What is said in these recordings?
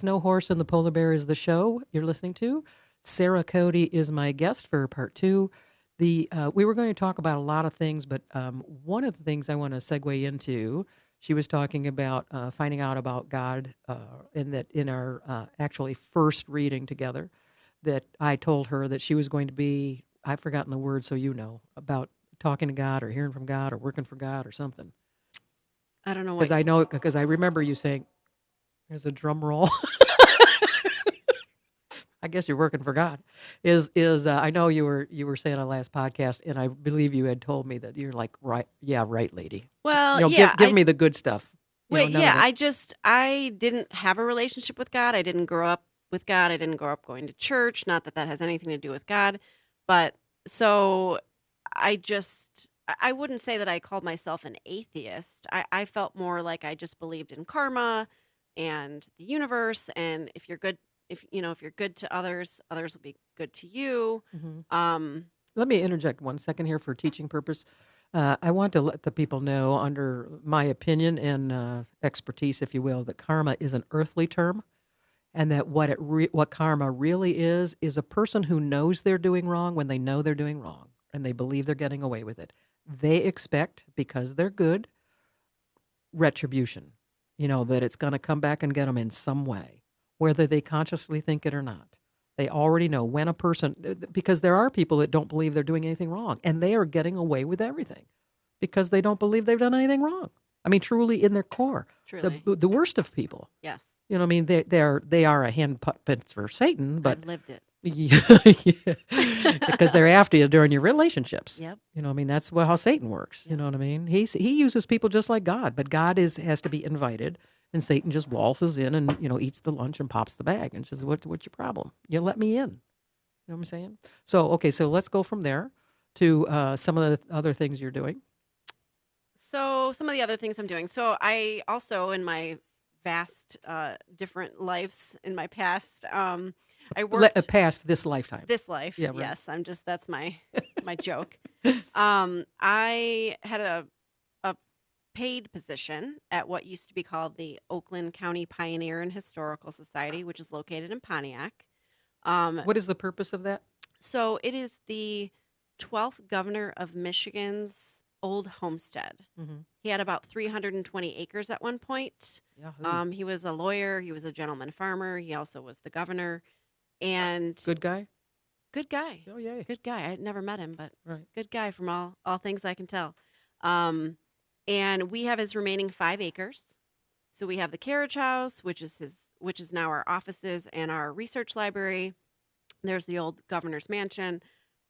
Snow Horse and the Polar Bear is the show you're listening to. Sara Cote is my guest for part 2. We were going to talk about a lot of things, but one of the things I want to segue into, she was talking about finding out about God, and that in our actually first reading together, that I told her that she was going to be, I've forgotten the word, so you know, about talking to God or hearing from God or working for God or something. I don't know Because because I remember you saying, there's a drum roll. I guess you're working for God. I know you were saying on last podcast, and I believe you had told me that you're like, right, yeah, right, lady. Well, Give me the good stuff. I didn't have a relationship with God. I didn't grow up with God. I didn't grow up going to church. Not that that has anything to do with God, but so I wouldn't say that I called myself an atheist. I felt more like I just believed in karma and the universe, and if you're good, if you're good to others, others will be good to you. Let me interject 1 second here for teaching purpose. I want to let the people know, under my opinion and expertise, if you will, that karma is an earthly term, and that what karma really is a person who knows they're doing wrong when they know they're doing wrong, and they believe they're getting away with it. They expect, because they're good, retribution. That it's going to come back and get them in some way, whether they consciously think it or not. They already know when a person, because there are people that don't believe they're doing anything wrong, and they are getting away with everything because they don't believe they've done anything wrong. I mean, truly in their core. Truly. The worst of people. Yes. I mean, they are a hand puppet for Satan, but I've lived it. Yeah, because they're after you during your relationships. Yep. I mean, that's how Satan works. Yep. You know what I mean? He uses people just like God, but God has to be invited, and Satan just waltzes in and eats the lunch and pops the bag and says, "What's your problem? You let me in." You know what I'm saying? So okay, so let's go from there to some of the other things you're doing. So some of the other things I'm doing. So I also, in my vast different lives in my past, I worked past this lifetime. This life, yeah, right. Yes. That's my joke. I had a paid position at what used to be called the Oakland County Pioneer and Historical Society, which is located in Pontiac. What is the purpose of that? So it is the 12th governor of Michigan's old homestead. Mm-hmm. He had about 320 acres at one point. Yahoo. He was a lawyer. He was a gentleman farmer. He also was the governor. And good guy. Good guy. Oh, yay. Good guy. I had never met him, but right. Good guy from all things I can tell. And we have his remaining 5 acres. So we have the carriage house, which is now our offices and our research library. There's the old governor's mansion,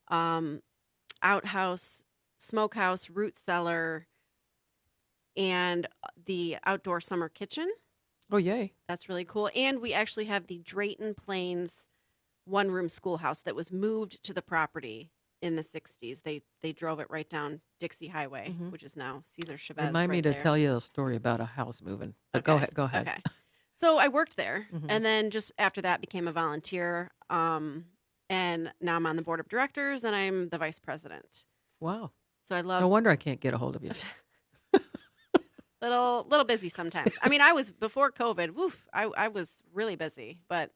outhouse, smokehouse, root cellar, and the outdoor summer kitchen. Oh, yay. That's really cool. And we actually have the Drayton Plains one-room schoolhouse that was moved to the property in the 60s. They drove it right down Dixie Highway, mm-hmm. which is now Cesar Chavez. Remind me to tell you a story about a house moving. But okay. Go ahead. Okay. So I worked there, mm-hmm. and then just after that became a volunteer, and now I'm on the board of directors, and I'm the vice president. Wow. So I love. No wonder I can't get a hold of you. Little busy sometimes. I mean, I was before COVID. Woof, I was really busy, but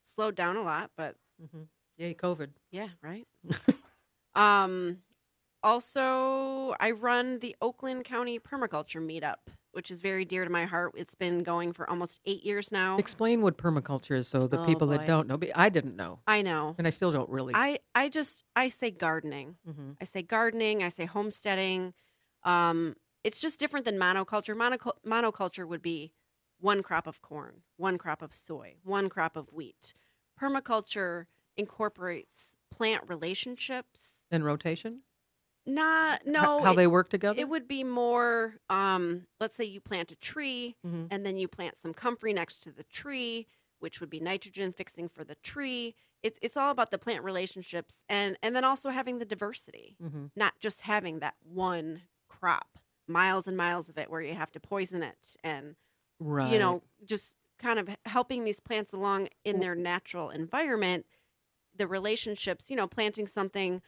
slowed down a lot. But mm-hmm. Yay, COVID. Yeah, right. Also, I run the Oakland County Permaculture Meetup, which is very dear to my heart. It's been going for almost 8 years now. Explain what permaculture is, so the people that don't know. I didn't know. I know, and I still don't really. I say gardening. Mm-hmm. I say gardening. I say homesteading. It's just different than monoculture. Monoculture would be one crop of corn, one crop of soy, one crop of wheat. Permaculture incorporates plant relationships and rotation. No. How they work together? It would be more, let's say you plant a tree, mm-hmm. and then you plant some comfrey next to the tree, which would be nitrogen fixing for the tree. It's all about the plant relationships and then also having the diversity, mm-hmm. not just having that one crop, miles and miles of it where you have to poison it and, right. Just kind of helping these plants along in their natural environment, the relationships, planting something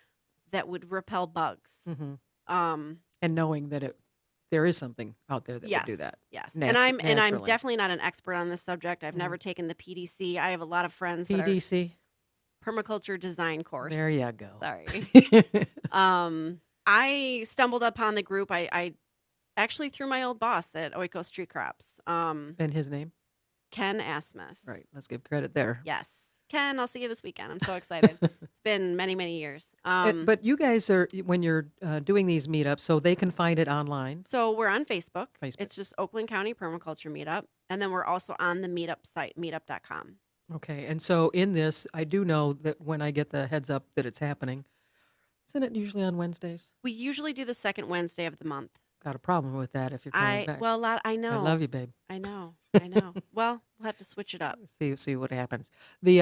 that would repel bugs. Mm-hmm. And knowing that there is something out there that would Yes, do that. yes. And I'm Naturally. definitely not an expert on this subject. I've never taken the PDC. I have a lot of friends that are PDC. permaculture design course. There you go. Sorry. I stumbled upon the group. I actually through my old boss at Oikos Tree Crops. And his name? Ken Asmus. Right. Let's give credit there. Yes. Ken, I'll see you this weekend. I'm so excited. It's been many, many years. But you guys are, when you're doing these meetups, so they can find it online. So we're on Facebook. Facebook. It's just Oakland County Permaculture Meetup. And then we're also on the meetup site, meetup.com. Okay. And so in this, I do know that when I get the heads up that it's happening, isn't it usually on Wednesdays? We usually do the second Wednesday of the month. Got a problem with that if you're coming back. I know. I love you, babe. I know. Well, we'll have to switch it up. See what happens.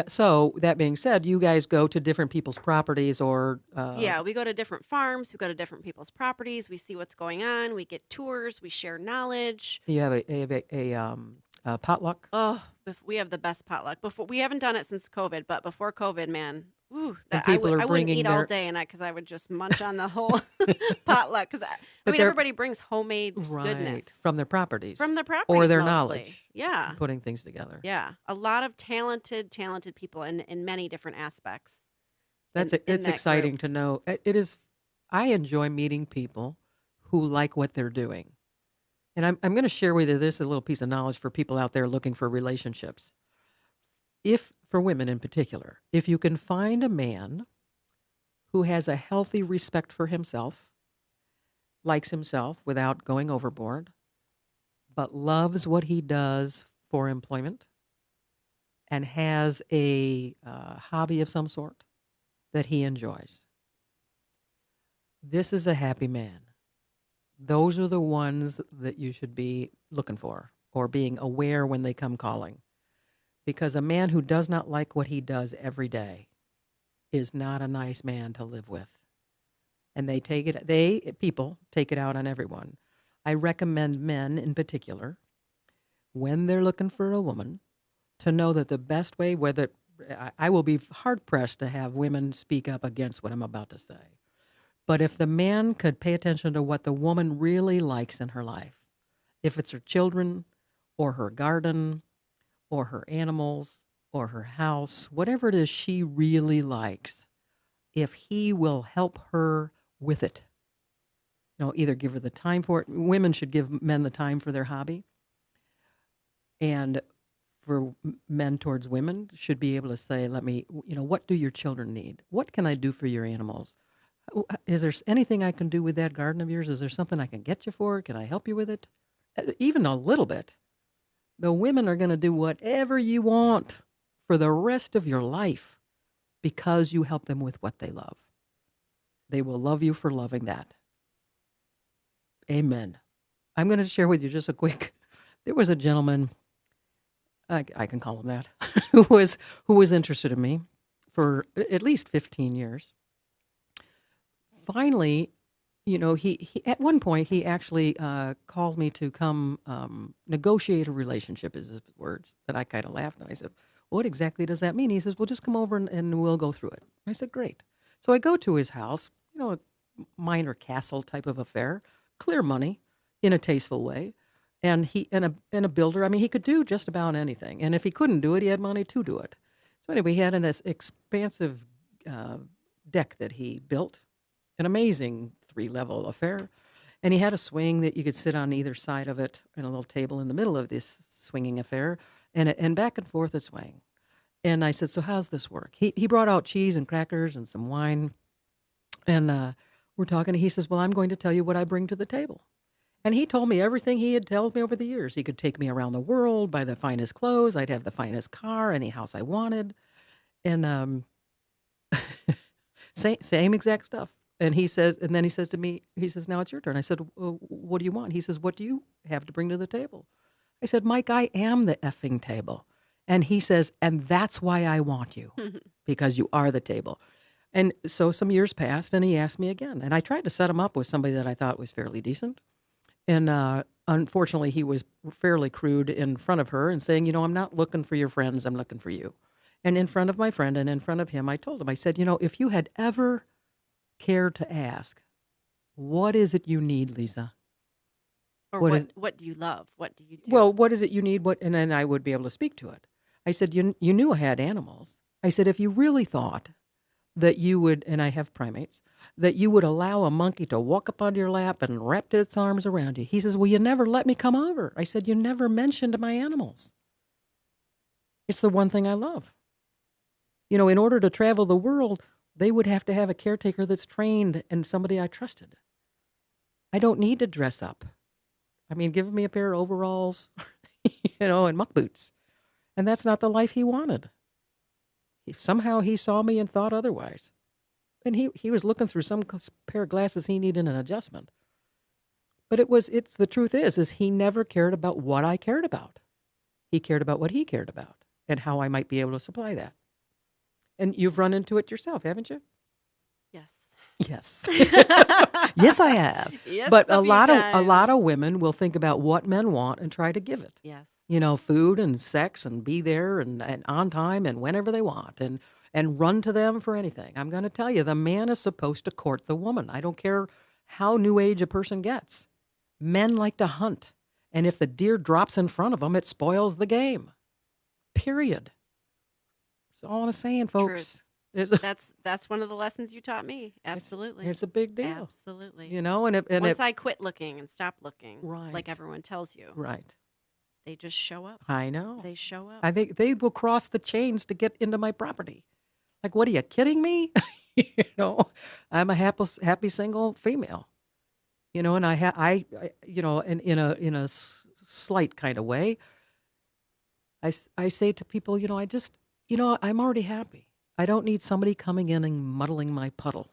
So that being said, you guys go to different people's properties, or Yeah, we go to different farms. We go to different people's properties. We see what's going on. We get tours. We share knowledge. you have a potluck. Oh, we have the best potluck. We haven't done it since COVID, but before COVID, man, And I people are wouldn't bringing eat all day, and because I would just munch on the whole potluck. Because But they're- everybody brings homemade goodness from their properties, from their properties or their mostly. knowledge. Yeah, Putting things together. yeah, a lot of talented people in many different aspects. It's that exciting group. to know. It is. I enjoy meeting people who like what they're doing, and I'm going to share with you this a little piece of knowledge for people out there looking for relationships. If for women in particular, if you can find a man who has a healthy respect for himself, likes himself without going overboard, but loves what he does for employment, and has a hobby of some sort that he enjoys, this is a happy man. Those are the ones that you should be looking for or being aware when they come calling. Because a man who does not like what he does every day is not a nice man to live with. And people take it out on everyone. I recommend men in particular, when they're looking for a woman, to know that the best way, I will be hard pressed to have women speak up against what I'm about to say. But if the man could pay attention to what the woman really likes in her life, if it's her children or her garden or her animals or her house, whatever it is she really likes, if he will help her with it, either give her the time for it. Women should give men the time for their hobby. And for men towards women should be able to say, what do your children need? What can I do for your animals? Is there anything I can do with that garden of yours? Is there something I can get you for? Can I help you with it? Even a little bit. The women are going to do whatever you want for the rest of your life because you help them with what they love. They will love you for loving that. Amen. I'm going to share with you just a quick. There was a gentleman, I can call him that, who was interested in me for at least 15 years. Finally, he at one point he actually called me to come negotiate a relationship, is his words. But I kind of laughed and I said, "What exactly does that mean?" He says, "Well, just come over and we'll go through it." I said, "Great." So I go to his house, a minor castle type of affair, clear money in a tasteful way, and he and a builder. I mean, he could do just about anything, and if he couldn't do it, he had money to do it. So anyway, he had an expansive deck that he built. An amazing 3-level affair. And he had a swing that you could sit on either side of it and a little table in the middle of this swinging affair and back and forth a swing. And I said, "So how's this work?" He brought out cheese and crackers and some wine. And we're talking. And he says, "Well, I'm going to tell you what I bring to the table." And he told me everything he had told me over the years. He could take me around the world, buy the finest clothes. I'd have the finest car, any house I wanted. And same exact stuff. And then he says to me, he says, "Now it's your turn." I said, "Well, what do you want?" He says, "What do you have to bring to the table?" I said, "Mike, I am the effing table." And he says, "And that's why I want you, because you are the table." And so some years passed and he asked me again. And I tried to set him up with somebody that I thought was fairly decent. And unfortunately, he was fairly crude in front of her and saying, "I'm not looking for your friends, I'm looking for you." And in front of my friend and in front of him, I told him, I said, "If you had ever care to ask, what is it you need, Lisa? Or What is what do you love? What do you do? Well, what is it you need? What, and then I would be able to speak to it. I said, you knew I had animals. I said, if you really thought that you would, and I have primates, that you would allow a monkey to walk up onto your lap and wrap its arms around you. He says, well, you never let me come over. I said, you never mentioned my animals. It's the one thing I love. In order to travel the world, they would have to have a caretaker that's trained and somebody I trusted. I don't need to dress up. I mean, give me a pair of overalls, and muck boots. And that's not the life he wanted. Somehow he saw me and thought otherwise. And he was looking through some pair of glasses he needed an adjustment. But the truth is he never cared about what I cared about. He cared about what he cared about and how I might be able to supply that. And you've run into it yourself, haven't you? Yes. Yes. Yes, I have. Yes, But a a few lot times. of women will think about what men want and try to give it. Yes. Food and sex and be there and on time and whenever they want and run to them for anything. I'm going to tell you, the man is supposed to court the woman. I don't care how new age a person gets. Men like to hunt. And if the deer drops in front of them, it spoils the game. Period. That's all I'm saying, folks. Truth. That's one of the lessons you taught me. Absolutely. It's a big deal. Absolutely. Once I quit looking and stopped looking, Right. like everyone tells you, Right. they just show up. I know. They show up. I think they will cross the chains to get into my property. Like, what are you kidding me? I'm a happy single female. And I in a slight kind of way, I say to people, I'm already happy. I don't need somebody coming in and muddling my puddle.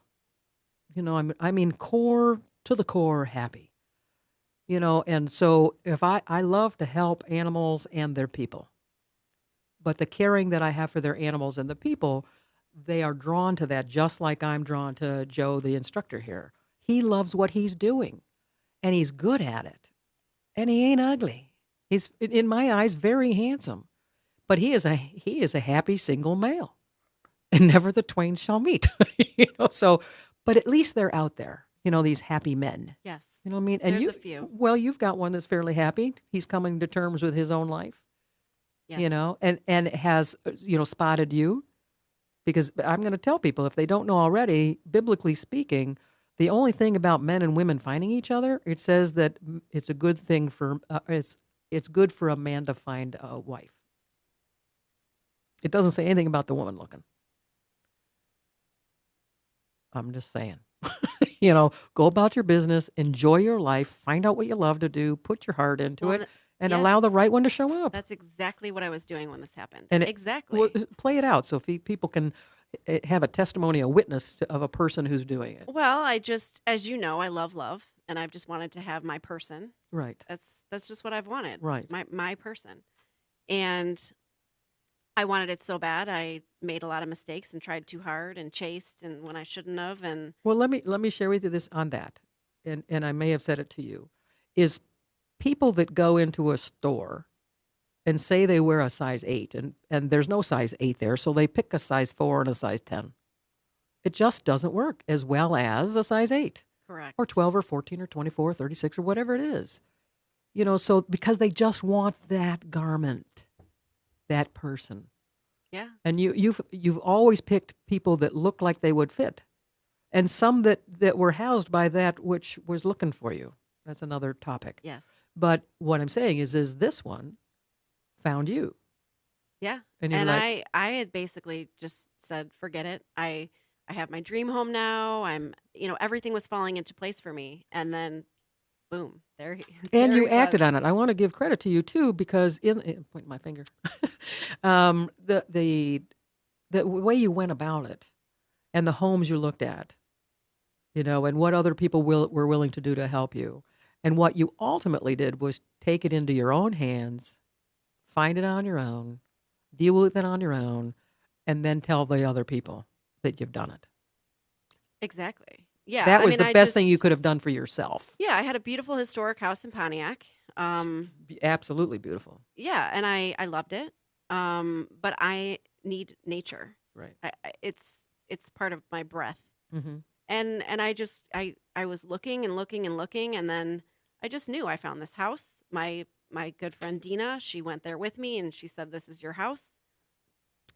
Core to the core happy. And so if I love to help animals and their people, but the caring that I have for their animals and the people, they are drawn to that just like I'm drawn to Joe, the instructor here. He loves what he's doing and he's good at it and he ain't ugly. He's, in my eyes, very handsome, but he is a happy single male and never the twain shall meet. So, but at least they're out there, these happy men. Yes. You know what I mean? And There's a few. Well, you've got one that's fairly happy. He's coming to terms with his own life. Yes. And has, spotted you. Because I'm going to tell people, if they don't know already, biblically speaking, the only thing about men and women finding each other, it says that it's a good thing for, it's good for a man to find a wife. It doesn't say anything about the woman looking. I'm just saying. Go about your business, enjoy your life, find out what you love to do, put your heart into it, and allow the right one to show up. That's exactly what I was doing when this happened. And exactly. Play it out so people can have a testimony, a witness of a person who's doing it. Well, as you know, I love love, and I've just wanted to have my person. Right. That's just what I've wanted. Right. My person. And I wanted it so bad. I made a lot of mistakes and tried too hard and chased and when I shouldn't have. And well, let me share with you this on that, and I may have said it to you, is people that go into a store and say they wear a size 8 and there's no size 8 there, so they pick a size 4 and a size 10. It just doesn't work as well as a size 8. Correct. Or 12 or 14 or 24 or 36 or whatever it is. So because they just want that garment, that person. Yeah. And you've always picked people that look like they would fit. And some that were housed by that which was looking for you. That's another topic. Yes. But what I'm saying is this one found you. Yeah. And I had basically just said, forget it. I have my dream home now. Everything was falling into place for me. And then, boom, there you he acted was. on it. I want to give credit to you too, because point my finger, the way you went about it, and the homes you looked at, and what other people were willing to do to help you, and what you ultimately did was take it into your own hands, find it on your own, deal with it on your own, and then tell the other people that you've done it. Exactly. Yeah. That was the best thing you could have done for yourself. Yeah. I had a beautiful historic house in Pontiac. Absolutely beautiful. Yeah. And I loved it. But I need nature. Right. It's part of my breath. Mm-hmm. And I was looking and looking and looking. And then I just knew I found this house. My good friend Dina, she went there with me and she said, "This is your house."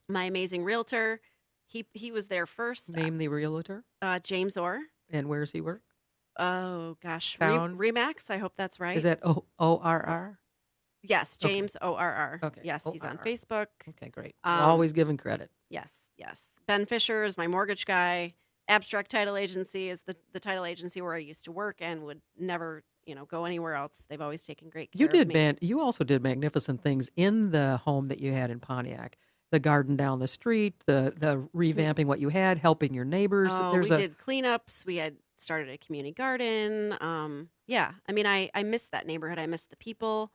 My amazing realtor, he was there first. Name the realtor James Orr. and where's he work? Oh gosh, Town? Remax. I hope that's right. Is that ORR? Yes, Okay. James ORR. Okay. Yes, he's on ORR. Facebook. Okay, great. Um, Always giving credit. Yes, yes. Ben Fisher is my mortgage guy. Abstract Title Agency is the title agency where I used to work and would never, go anywhere else. They've always taken great care of me. You also did magnificent things in the home that you had in Pontiac. The garden down the street, the revamping what you had, helping your neighbors. Oh, we did cleanups. We had started a community garden. Yeah, I mean, I miss that neighborhood. I miss the people.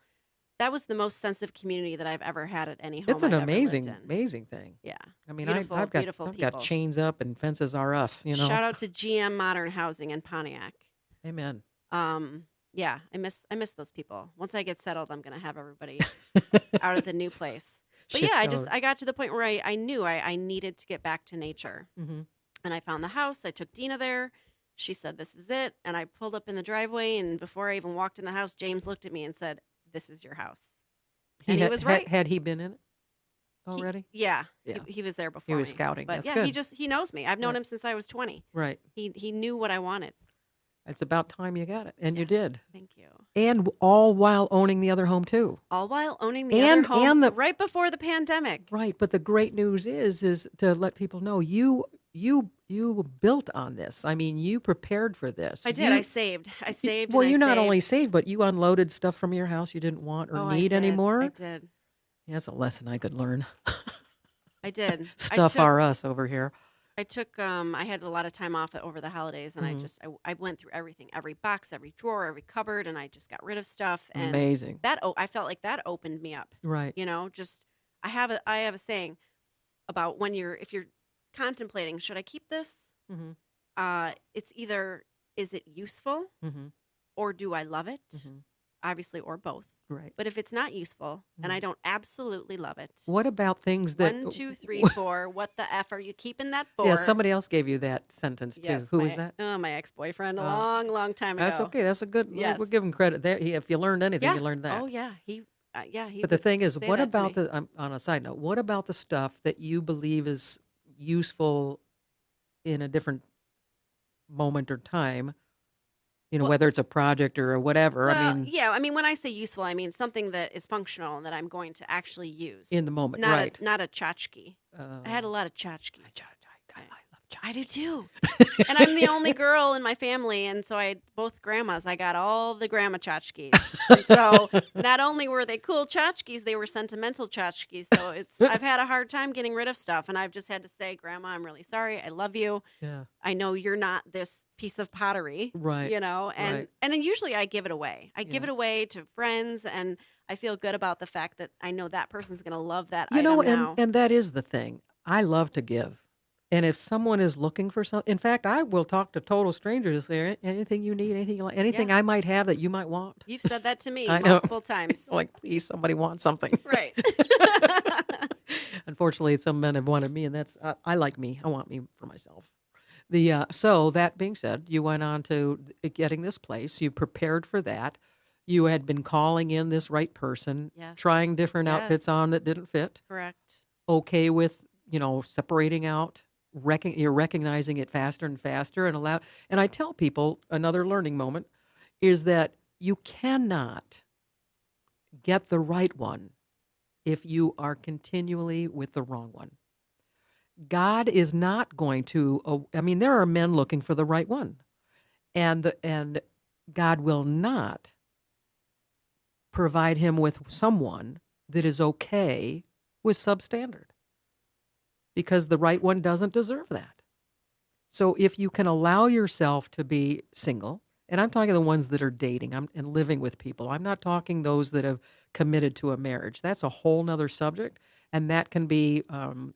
That was the most sensitive community that I've ever had at any home. It's an I've ever lived amazing, in. amazing thing. Yeah. I mean, Beautiful, I've beautiful got people. chains up and fences are us. Shout out to GM Modern Housing in Pontiac. Amen. Yeah, I miss those people. Once I get settled, I'm gonna have everybody out of the new place. But Shift yeah, over. I got to the point where I knew I needed to get back to nature. Mhm. And I found the house. I took Dina there. She said, "This is it." And I pulled up in the driveway, and before I even walked in the house, James looked at me and said, "This is your house." And he was right. Had he been in it already? Yeah. Yeah. He was there before He was me. scouting. But That's yeah, good. he knows me. I've known Right. him since I was 20. Right. He knew what I wanted. It's about time you got it, and you Yes, did, Thank you. and all while owning the other home too. All while owning the And- other home and the- right before the pandemic. Right. But the great news is to let people know you built on this. I mean, you prepared for this. I did. I saved. Well, and you I not saved. only saved, but you unloaded stuff from your house you didn't want or Oh, need anymore. I did. Yeah, that's a lesson I could learn. I did. Stuff are us over here. I took. I had a lot of time off over the holidays, and Mhm. I went through everything, every box, every drawer, every cupboard, and I just got rid of stuff. And Amazing. I felt like that opened me up. Right. Just I have a saying about if you're contemplating, should I keep this? Mm-hmm. It's either, is it useful, Mm-hmm. or do I love it? Mm-hmm. Obviously, or both. Right. But if it's not useful and I don't absolutely love it, What about things that 1, 2, 3, 4, what the F are you keeping that for? Yeah, somebody else gave you that sentence too. Yes, Who my, was that? Oh, my ex-boyfriend, a Uh, long time ago. That's okay. That's a good. Yes. We'll give him credit there. If you learned anything, Yeah. you learned that. Oh yeah, he But the thing is, say what that to about me. on a side note, what about the stuff that you believe is useful in a different moment or time? Well- Whether it's a project or whatever. I mean, yeah. I mean, when I say useful, I mean something that is functional and that I'm going to actually use. in the moment, not right? not a tchotchke. I had a lot of tchotchkes. I love I do chocolates. too. And I'm the only girl in my family, and so I both grandmas. I got all the grandma tchotchkes. And so not only were they cool tchotchkes, they were sentimental tchotchkes. So I've had a hard time getting rid of stuff, and I've just had to say, Grandma, I'm really sorry. I love you. Yeah, I know you're not this piece of pottery, right. and right. and then usually I give it away. I give Yeah. it away to friends, and I feel good about the fact that I know that person's going to love that You item know, now. and that is the thing. I love to give. And if someone is looking for something, in fact, I will talk to total strangers. Is there anything you need, anything you like, anything I might have that you might want? You've said that to me I know. multiple times. Like, please, somebody wants something. Right. Unfortunately, some men have wanted me, and that's I like me. I want me for myself. So that being said, you went on to getting this place. You prepared for that. You had been calling in this right person, Yes. trying different outfits Yes. on that didn't fit. Correct. Okay with separating out. You're recognizing it faster and faster and I tell people another learning moment is that you cannot get the right one if you are continually with the wrong one. God is not going to there are men looking for the right one, and God will not provide him with someone that is okay with substandard, because the right one doesn't deserve that. So if you can allow yourself to be single, and I'm talking the ones that are dating and living with people. I'm not talking those that have committed to a marriage. That's a whole nother subject, and that can be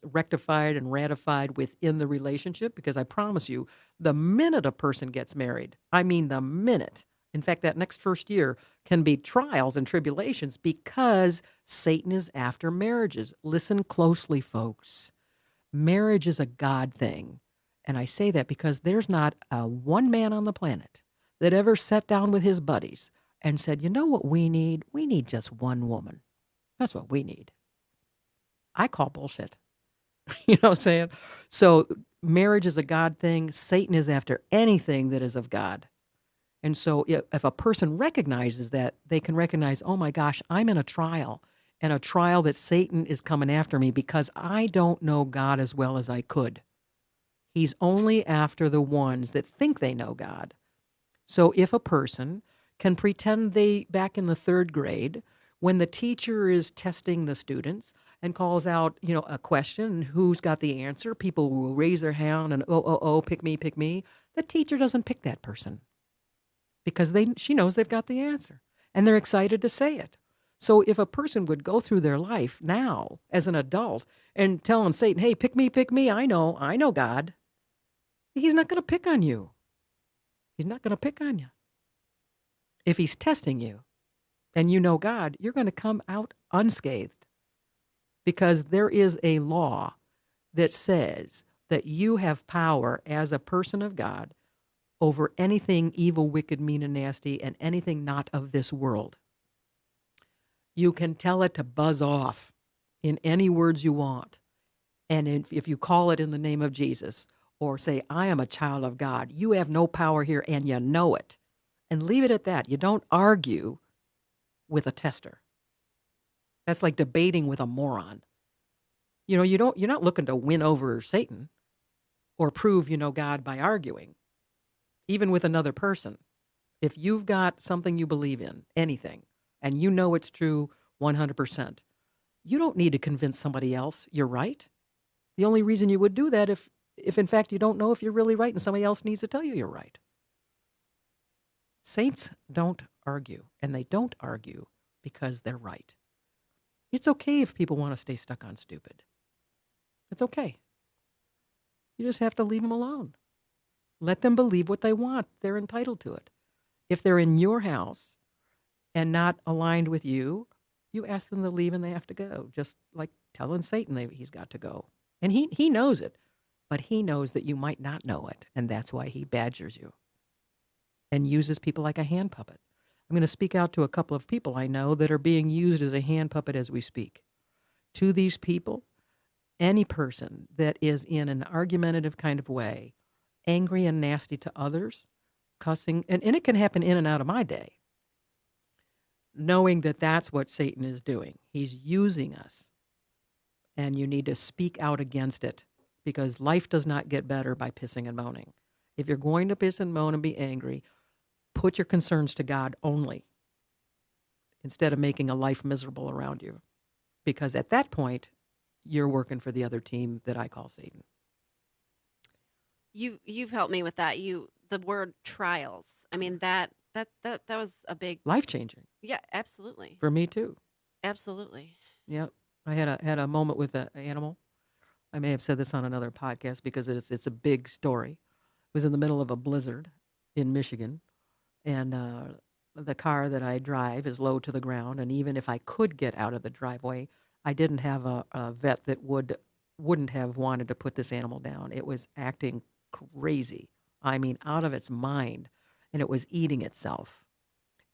rectified and ratified within the relationship, because I promise you, the minute a person gets married, I mean the minute, in fact, that next first year can be trials and tribulations, because Satan is after marriages. Listen closely, folks. Marriage is a God thing. And I say that because there's not one man on the planet that ever sat down with his buddies and said, you know what we need? We need just one woman. That's what we need. I call bullshit. You know what I'm saying? So marriage is a God thing. Satan is after anything that is of God. And so if a person recognizes that, they can recognize, oh my gosh, I'm in a trial, and a trial that Satan is coming after me because I don't know God as well as I could. He's only after the ones that think they know God. So if a person can pretend they, back in the third grade, when the teacher is testing the students and calls out, a question, who's got the answer, people will raise their hand and, pick me, pick me. The teacher doesn't pick that person because she knows they've got the answer and they're excited to say it. So if a person would go through their life now as an adult and telling Satan, hey, pick me, I know God, he's not going to pick on you. He's not going to pick on you. If he's testing you and you know God, you're going to come out unscathed because there is a law that says that you have power as a person of God over anything evil, wicked, mean, and nasty, and anything not of this world. You can tell it to buzz off in any words you want. And if you call it in the name of Jesus or say, I am a child of God, you have no power here and you know it. And leave it at that. You don't argue with a tester. That's like debating with a moron. You're not looking to win over Satan or prove you know God by arguing, even with another person. If you've got something you believe in, anything, and you know it's true 100%, you don't need to convince somebody else you're right. The only reason you would do that if in fact you don't know if you're really right and somebody else needs to tell you you're right. Saints don't argue, and they don't argue because they're right. It's okay if people want to stay stuck on stupid. It's okay. You just have to leave them alone. Let them believe what they want. They're entitled to it. If they're in your house and not aligned with you, you ask them to leave and they have to go. Just like telling Satan he's got to go. And he knows it, but he knows that you might not know it, and that's why he badgers you and uses people like a hand puppet. I'm going to speak out to a couple of people I know that are being used as a hand puppet as we speak. To these people, any person that is in an argumentative kind of way, angry and nasty to others, cussing, and it can happen in and out of my day, knowing that that's what Satan is doing. He's using us, and you need to speak out against it because life does not get better by pissing and moaning. If you're going to piss and moan and be angry, put your concerns to God only instead of making a life miserable around you, because at that point, you're working for the other team that I call Satan. You've helped me with that. The word trials. I mean that was a big Life-changing. Yeah, absolutely. For me too. Absolutely. Yep. I had a moment with an animal. I may have said this on another podcast because it's a big story. It was in the middle of a blizzard in Michigan, and the car that I drive is low to the ground, and even if I could get out of the driveway, I didn't have a vet that wouldn't have wanted to put this animal down. It was acting crazy. I mean, out of its mind, and it was eating itself.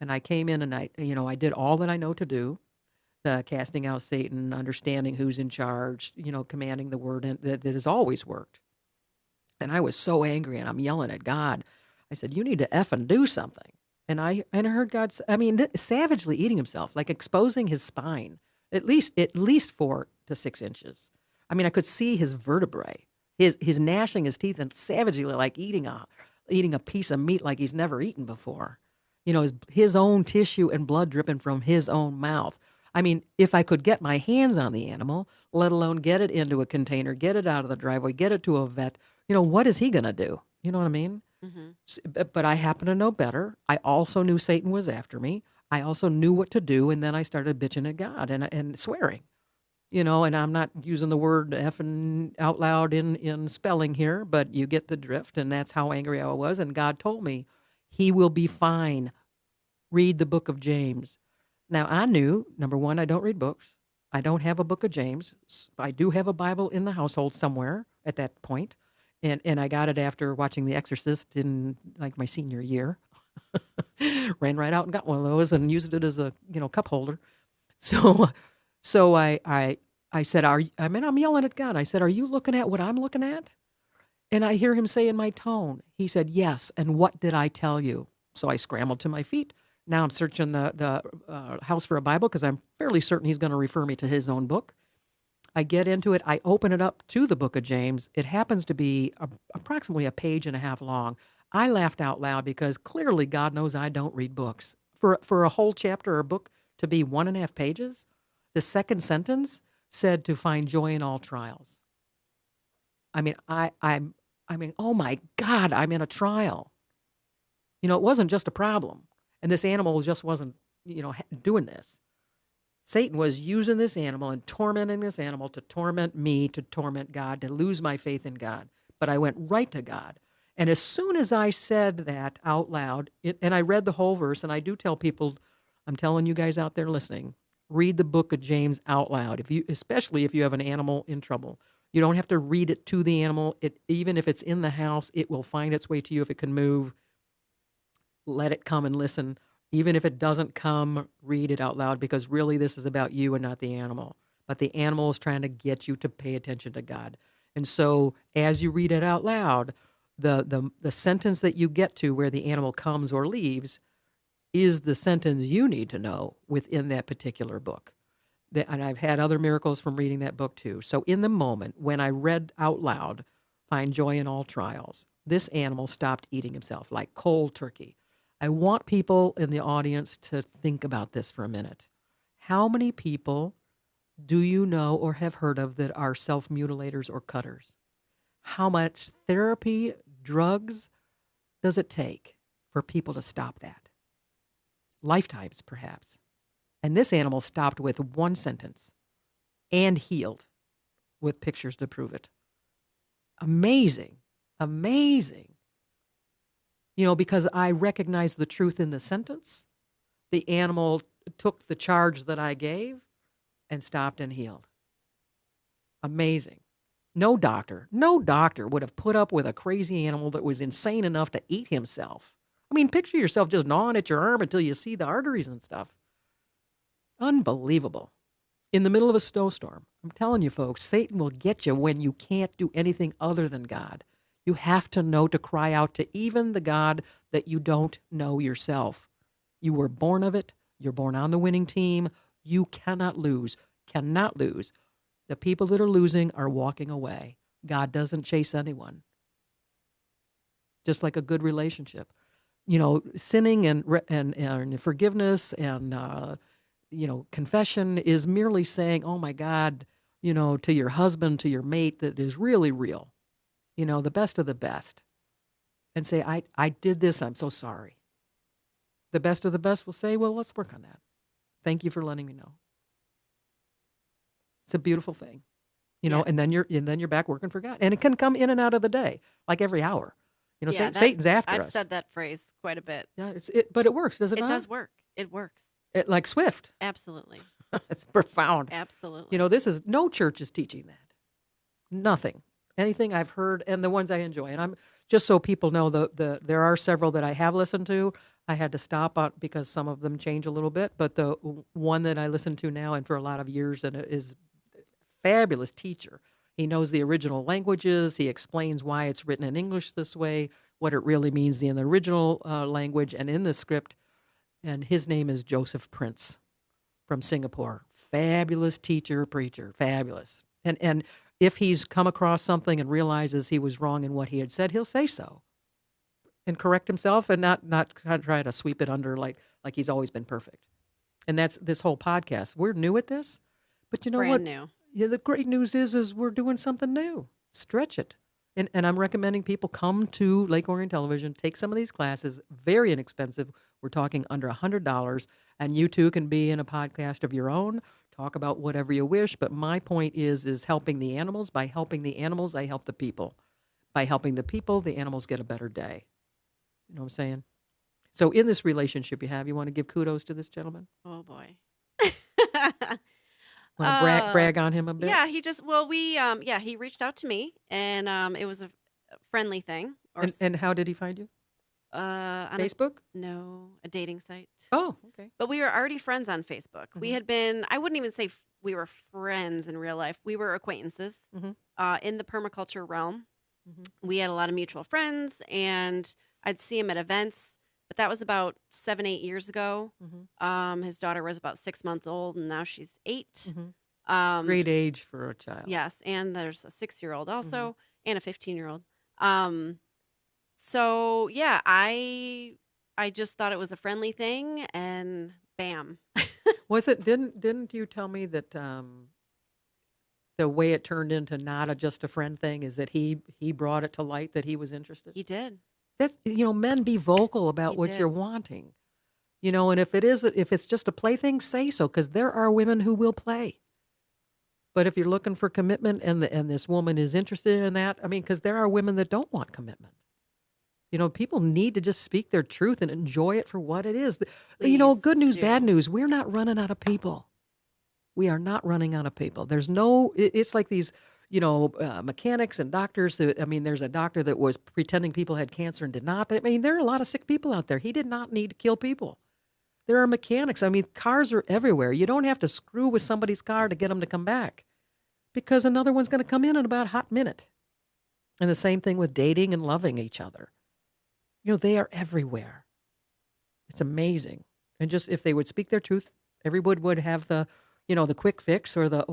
And I came in and I did all that I know to do, the casting out Satan, understanding who's in charge, commanding the word that has always worked. And I was so angry, and I'm yelling at God. I said, you need to effing do something. And I heard God, savagely eating himself, like exposing his spine, at least 4 to 6 inches. I mean, I could see his vertebrae, his gnashing his teeth and savagely like eating a piece of meat like he's never eaten before. His own tissue and blood dripping from his own mouth. I mean, if I could get my hands on the animal, let alone get it into a container, get it out of the driveway, get it to a vet, what is he going to do? You know what I mean? Mm-hmm. But I happen to know better. I also knew Satan was after me. I also knew what to do, and then I started bitching at God and swearing. And I'm not using the word effing out loud in spelling here, but you get the drift, and that's how angry I was. And God told me, he will be fine. Read the book of James. Now, I knew, number one, I don't read books. I don't have a book of James. I do have a Bible in the household somewhere at that point, and I got it after watching The Exorcist in like my senior year. Ran right out and got one of those and used it as a, cup holder. So, so I said, I'm yelling at God. I said, "Are you looking at what I'm looking at?" And I hear him say in my tone, he said, "Yes. And what did I tell you?" So I scrambled to my feet. Now I'm searching the house for a Bible because I'm fairly certain he's going to refer me to his own book. I get into it. I open it up to the book of James. It happens to be approximately a page and a half long. I laughed out loud because clearly God knows I don't read books. For a whole chapter or book to be 1.5 pages, the second sentence said to find joy in all trials. I mean, oh my God, I'm in a trial. It wasn't just a problem. And this animal just wasn't, doing this. Satan was using this animal and tormenting this animal to torment me, to torment God, to lose my faith in God. But I went right to God. And as soon as I said that out loud, and I read the whole verse, and I do tell people, I'm telling you guys out there listening, read the book of James out loud, especially if you have an animal in trouble. You don't have to read it to the animal. Even if it's in the house, it will find its way to you if it can move. Let it come and listen. Even if it doesn't come, read it out loud, because really this is about you and not the animal. But the animal is trying to get you to pay attention to God. And so as you read it out loud, the sentence that you get to where the animal comes or leaves is the sentence you need to know within that particular book. And I've had other miracles from reading that book too. So in the moment when I read out loud, "Find joy in all trials," this animal stopped eating himself like cold turkey. I want people in the audience to think about this for a minute. How many people do you know or have heard of that are self-mutilators or cutters? How much therapy, drugs does it take for people to stop that? Lifetimes, perhaps. And this animal stopped with one sentence and healed with pictures to prove it. Amazing. Amazing. Because I recognized the truth in the sentence, the animal took the charge that I gave and stopped and healed. Amazing. No doctor would have put up with a crazy animal that was insane enough to eat himself. I mean, picture yourself just gnawing at your arm until you see the arteries and stuff. Unbelievable. In the middle of a snowstorm. I'm telling you, folks, Satan will get you when you can't do anything other than God. You have to know to cry out to even the God that you don't know yourself. You were born of it. You're born on the winning team. You cannot lose. Cannot lose. The people that are losing are walking away. God doesn't chase anyone. Just like a good relationship. Sinning and forgiveness and confession is merely saying, "Oh my God," to your husband, to your mate that is really real. The best of the best. And say, I did this, I'm so sorry. The best of the best will say, "Well, let's work on that. Thank you for letting me know." It's a beautiful thing. Yeah. And then you're back working for God. And it can come in and out of the day, like every hour. Yeah, Satan's after I've us. said that phrase quite a bit. Yeah, but it works, does it It not? does work. It works. Like Swift. Absolutely. It's profound. Absolutely. No church is teaching that. Nothing. Anything I've heard, and the ones I enjoy. And I'm just so people know, there are several that I have listened to. I had to stop on because some of them change a little bit. But the one that I listen to now and for a lot of years and is a fabulous teacher. He knows the original languages. He explains why it's written in English this way, what it really means in the original language and in the script. And his name is Joseph Prince from Singapore. Fabulous teacher, preacher, fabulous. And if he's come across something and realizes he was wrong in what he had said, he'll say so and correct himself and not try to sweep it under like he's always been perfect. And that's this whole podcast. We're new at this, but you know Brand what? new. Yeah, the great news is we're doing something new. Stretch it. And I'm recommending people come to Lake Orion Television, take some of these classes, very inexpensive. We're talking under $100, and you too can be in a podcast of your own. Talk about whatever you wish, but my point is helping the animals. By helping the animals, I help the people. By helping the people, the animals get a better day. You know what I'm saying? So in this relationship you want to give kudos to this gentleman? Oh boy. Want to brag on him a bit? Yeah, he reached out to me and it was a friendly thing. And how did he find you? On Facebook? a dating site. Oh, okay. But we were already friends on Facebook. We Mhm. had been, I wouldn't even say we were friends in real life. We were acquaintances Mhm. in the permaculture realm. Mhm. We had a lot of mutual friends, and I'd see him at events. But that was about 7, 8 years ago. Mhm. His daughter was about 6 months old, and now she's 8. Mhm. Um, Great age for a child. yes, and there's a 6-year-old Mhm. also, and a 15-year-old. Um, so yeah, I just thought it was a friendly thing, and bam. Was it didn't you tell me that the way it turned into not just a friend thing is that he brought it to light that he was interested? He did. That's men be vocal about He what you're did. wanting. And if it's just a plaything, say so, because there are women who will play. But if you're looking for commitment and this woman is interested in that, I mean, because there are women that don't want commitment. People need to just speak their truth and enjoy it for what it is. Please Good news, bad do. news. We're not running out of people. We are not running out of people. It's like these, mechanics and doctors that, I mean, there's a doctor that was pretending people had cancer and did not. I mean, there are a lot of sick people out there. He did not need to kill people. There are mechanics. I mean, cars are everywhere. You don't have to screw with somebody's car to get them to come back because another one's going to come in about a hot minute. And the same thing with dating and loving each other. They are everywhere. It's amazing. And just if they would speak their truth, everyone would have the quick fix or the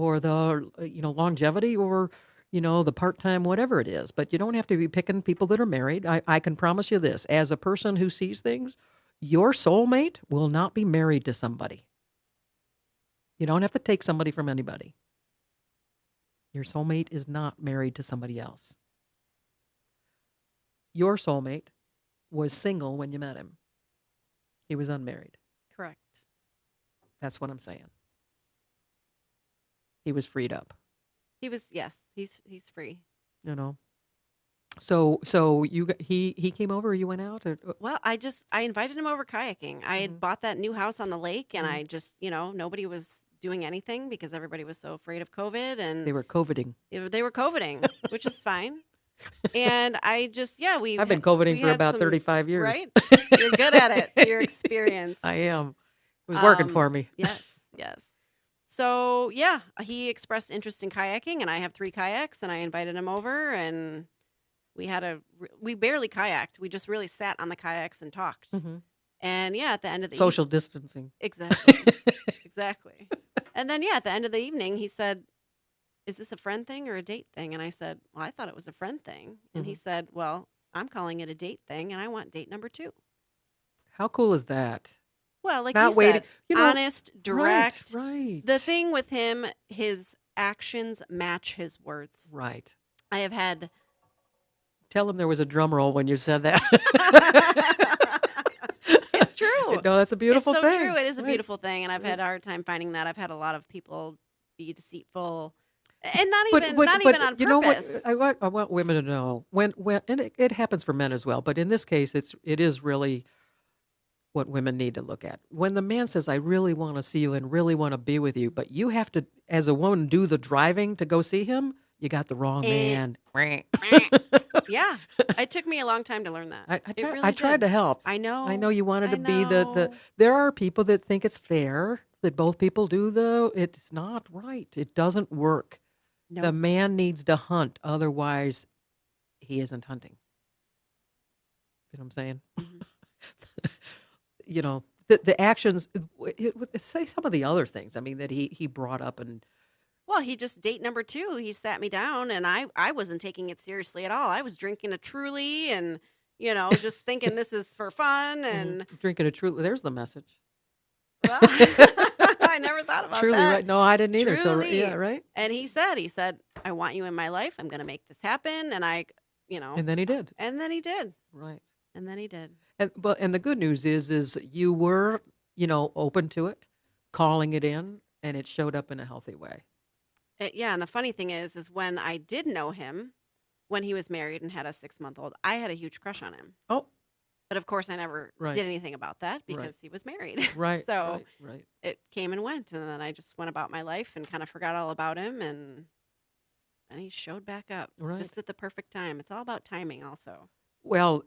longevity or, the part-time, whatever it is. But you don't have to be picking people that are married. I can promise you this, as a person who sees things, your soulmate will not be married to somebody. You don't have to take somebody from anybody. Your soulmate is not married to somebody else. Your soulmate was single when you met him. He was unmarried. Correct. That's what I'm saying. He was freed up. He was, yes, he's free. So he came over or you went out? Well, I invited him over kayaking. I had bought that new house on the lake, and Mhm. I just, nobody was doing anything because everybody was so afraid of COVID, and They were COVIDing. they were COVIDing, which is fine. And I just, yeah, I've been COVIDing for had about some, 35 years. right? You're good at it. You're experienced. I am. It was working for me. Yes, yes. So yeah, he expressed interest in kayaking, and I have 3 kayaks, and I invited him over, and we barely kayaked. We just really sat on the kayaks and talked. Mhm. And yeah, at the end of the Social distancing. exactly, exactly. And then yeah, at the end of the evening, he said, "Is this a friend thing or a date thing?" And I said, "Well, I thought it was a friend thing." And he said, "Well, I'm calling it a date thing, and I want date number 2." How cool is that? Well, like Not you waiting. said, honest, direct. Right. The thing with him, his actions match his words. Right. I have had. Tell him there was a drum roll when you said that. It's true. No, that's a beautiful it's thing. so true. It is a Right. beautiful thing, and I've had a hard time finding that. I've had a lot of people be deceitful, and not But even on purpose. you know what? I want women to know when and it happens for men as well. But in this case, it is really what women need to look at. When the man says, "I really want to see you and really want to be with you," but you have to, as a woman, do the driving to go see him. You got the wrong man. Yeah, it took me a long time to learn that. I tried to help. I know. I know you wanted to be the. know. There are people that think it's fair that both people do, though. It's not right. It doesn't work. No. The man needs to hunt, otherwise, he isn't hunting. You know what I'm saying? Mhm. The actions. Say some of the other things. I mean, that he brought up and. Well, he just date number 2. He sat me down, and I wasn't taking it seriously at all. I was drinking a Truly, and just thinking this is for fun, and drinking a Truly. There's the message. well, I never thought about Truly, that. right? No, I didn't either. Truly. Yeah, right. And he said, "I want you in my life. I'm going to make this happen." And And then he did. and then he did, Right. and then he did. And the good news is you were open to it, calling it in, and it showed up in a healthy way. Yeah, and the funny thing is when I did know him, when he was married and had a 6-month-old, I had a huge crush on him. Oh, But of course, I never Right. did anything about that because Right. he was married. right. So right. it came and went, and then I just went about my life and kind of forgot all about him, and then he showed back up Right. just at the perfect time. It's all about timing, also. Well,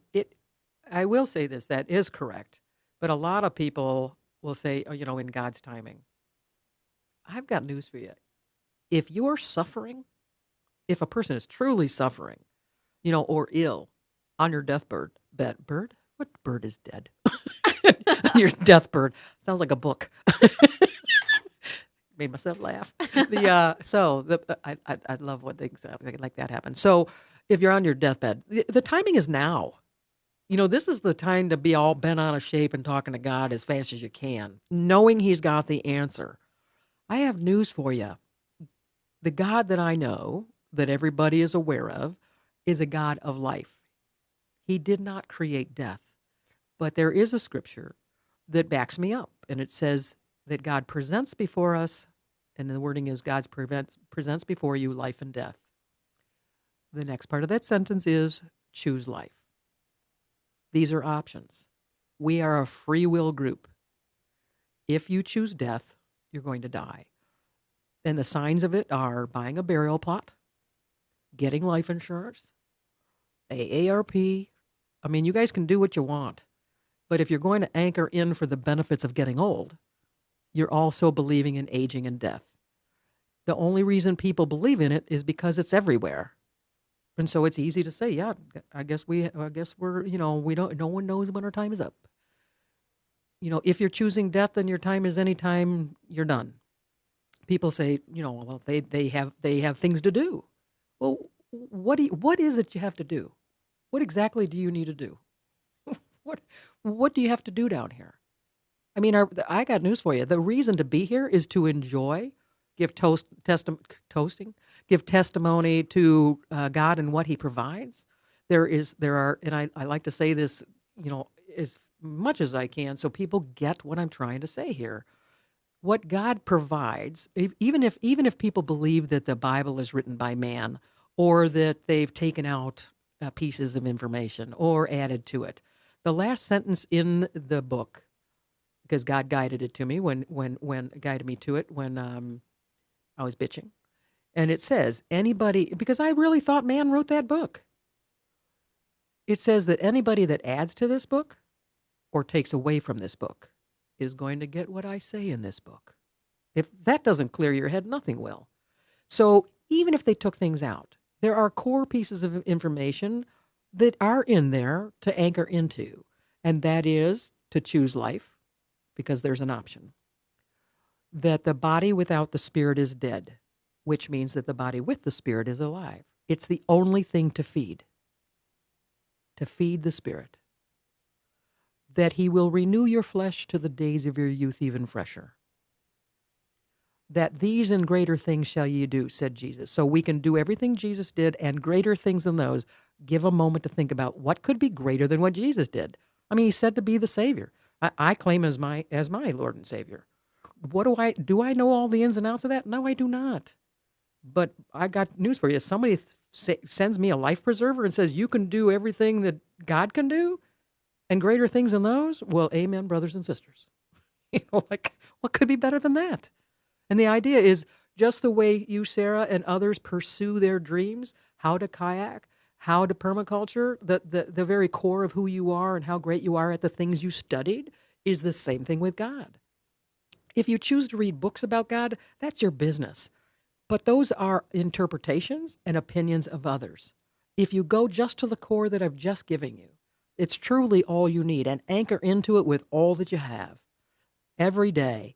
I will say this, that is correct. But a lot of people will say, oh, in God's timing. I've got news for you. If you're suffering, if a person is truly suffering, or ill on your bird? What bird is dead? Your death bird. Sounds like a book. Made myself laugh. I love when things like that happen. So if you're on your deathbed, the timing is now. This is the time to be all bent out of shape and talking to God as fast as you can, knowing He's got the answer. I have news for you. The God that I know, that everybody is aware of, is a God of life. He did not create death. But there is a scripture that backs me up, and it says that God presents before us, and the wording is God presents before you life and death. The next part of that sentence is choose life. These are options. We are a free will group. If you choose death, you're going to die. And the signs of it are buying a burial plot, getting life insurance, AARP. I mean, you guys can do what you want. But if you're going to anchor in for the benefits of getting old, you're also believing in aging and death. The only reason people believe in it is because it's everywhere. And so it's easy to say, yeah, I guess we're, no one knows when our time is up. If you're choosing death, then your time is any time you're done. People say, well, they have things to do. Well, what is it you have to do? What exactly do you need to do? What do you have to do down here? I mean, I got news for you. The reason to be here is to enjoy, give give testimony to God and what He provides. There are, and I like to say this, as much as I can, so people get what I'm trying to say here. What God provides, even if people believe that the Bible is written by man, or that they've taken out pieces of information or added to it. The last sentence in the book, because God guided it to me when guided me to it when I was bitching, and it says anybody, because I really thought man wrote that book. It says that anybody that adds to this book or takes away from this book is going to get what I say in this book. If that doesn't clear your head, nothing will. So even if they took things out, there are core pieces of information that are in there to anchor into, and that is to choose life, because there's an option. That the body without the spirit is dead, which means that the body with the spirit is alive. It's the only thing to feed the spirit. That He will renew your flesh to the days of your youth even fresher. That these and greater things shall ye do, said Jesus. So we can do everything Jesus did and greater things than those. Give a moment to think about what could be greater than what Jesus did. I mean, He said to be the Savior. I claim as my Lord and Savior. Do I know all the ins and outs of that? No, I do not. But I got news for you. Somebody sends me a life preserver and says, you can do everything that God can do and greater things than those. Well, amen, brothers and sisters. Like, what could be better than that? And the idea is just the way you, Sara, and others pursue their dreams, how to kayak, how to permaculture, the very core of who you are and how great you are at the things you studied is the same thing with God. If you choose to read books about God, that's your business. But those are interpretations and opinions of others. If you go just to the core that I've just given you, it's truly all you need, and anchor into it with all that you have. Every day,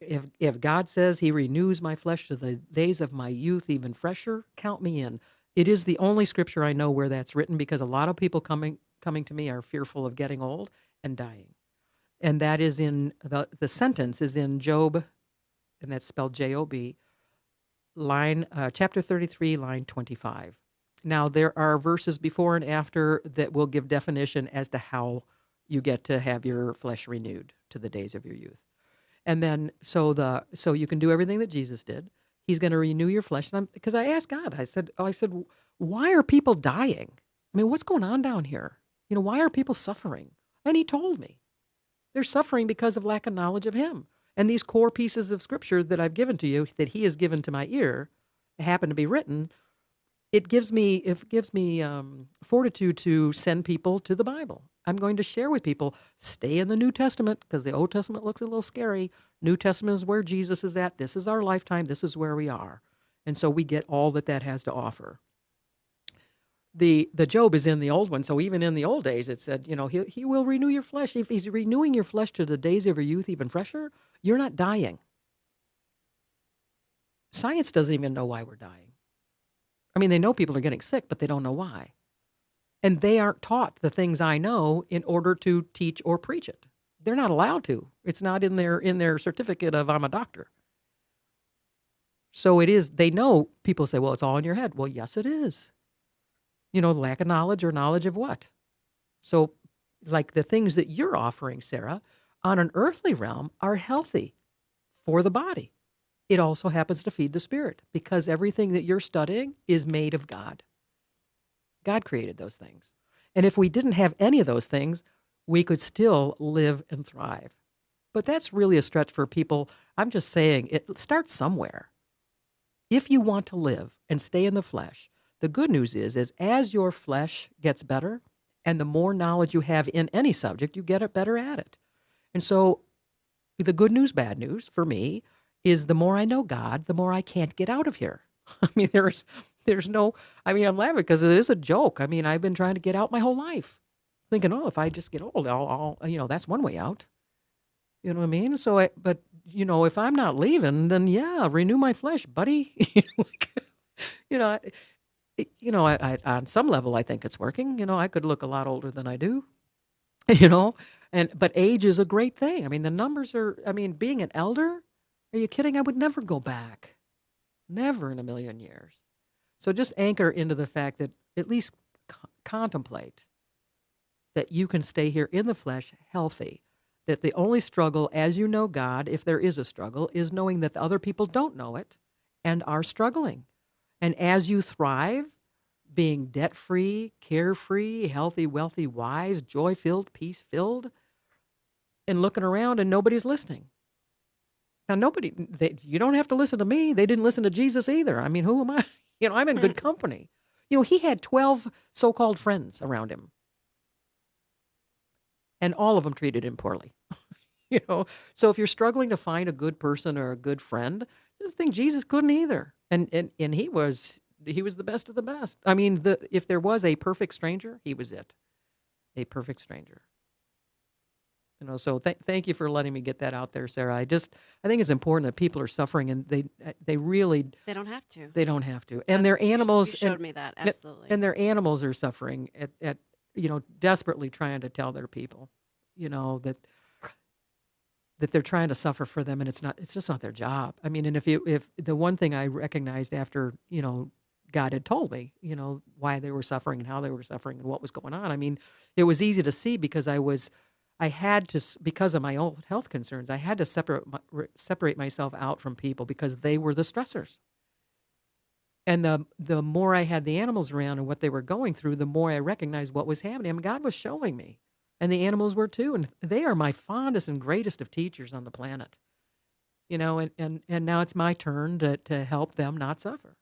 if God says He renews my flesh to the days of my youth even fresher, count me in. It is the only scripture I know where that's written, because a lot of people coming to me are fearful of getting old and dying. And that is in, the sentence is in Job, and that's spelled Job, chapter 33, line 25. Now, there are verses before and after that will give definition as to how you get to have your flesh renewed to the days of your youth. And then, so you can do everything that Jesus did. He's going to renew your flesh. Because I asked God, I said, why are people dying? I mean, what's going on down here? Why are people suffering? And He told me. They're suffering because of lack of knowledge of Him. And these core pieces of scripture that I've given to you, that He has given to my ear, happen to be written, it gives me fortitude to send people to the Bible. I'm going to share with people, stay in the New Testament because the Old Testament looks a little scary. New Testament is where Jesus is at. This is our lifetime. This is where we are. And so we get all that that has to offer. The Job is in the old one. So even in the old days, it said, he will renew your flesh. If he's renewing your flesh to the days of your youth even fresher, you're not dying. Science doesn't even know why we're dying. I mean, they know people are getting sick, but they don't know why. And they aren't taught the things I know in order to teach or preach it. They're not allowed to. It's not in their certificate of I'm a doctor. So it is, they know, people say, well, it's all in your head. Well, yes, it is. Lack of knowledge or knowledge of what? So like the things that you're offering, Sara, on an earthly realm are healthy for the body. It also happens to feed the spirit because everything that you're studying is made of God. God created those things. And if we didn't have any of those things, we could still live and thrive. But that's really a stretch for people. I'm just saying it starts somewhere. If you want to live and stay in the flesh, the good news is as your flesh gets better and the more knowledge you have in any subject, you get better at it. And so the good news, bad news for me is the more I know God, the more I can't get out of here. I mean, there's no, I mean, I'm laughing because it is a joke. I mean, I've been trying to get out my whole life thinking, oh, if I just get old, I'll that's one way out. You know what I mean? So, if I'm not leaving, then yeah, renew my flesh, buddy. you know, on some level, I think it's working. I could look a lot older than I do, you know, but age is a great thing. I mean, the numbers are, I mean, being an elder, are you kidding? I would never go back. Never in a million years. So just anchor into the fact that at least contemplate that you can stay here in the flesh healthy. That the only struggle, as you know God, if there is a struggle, is knowing that the other people don't know it and are struggling. And as you thrive, being debt-free, carefree, healthy, wealthy, wise, joy-filled, peace-filled, and looking around and nobody's listening. Now, you don't have to listen to me. They didn't listen to Jesus either. I mean, who am I? I'm in good company. He had 12 so-called friends around him. And all of them treated him poorly. So if you're struggling to find a good person or a good friend, just think Jesus couldn't either. And he was the best of the best. I mean, if there was a perfect stranger, he was it. A perfect stranger. So thank you for letting me get that out there, Sara. I think it's important that people are suffering and they really They don't have to. They don't have to. And their animals You showed me that, absolutely. And their animals are suffering at desperately trying to tell their people, that they're trying to suffer for them, and it's just not their job. I mean, and if the one thing I recognized after, God had told me, why they were suffering and how they were suffering and what was going on. I mean, it was easy to see because because of my own health concerns, I had to separate myself out from people because they were the stressors. And the more I had the animals around and what they were going through, the more I recognized what was happening. I mean, God was showing me. And the animals were too. And they are my fondest and greatest of teachers on the planet. And now it's my turn to help them not suffer.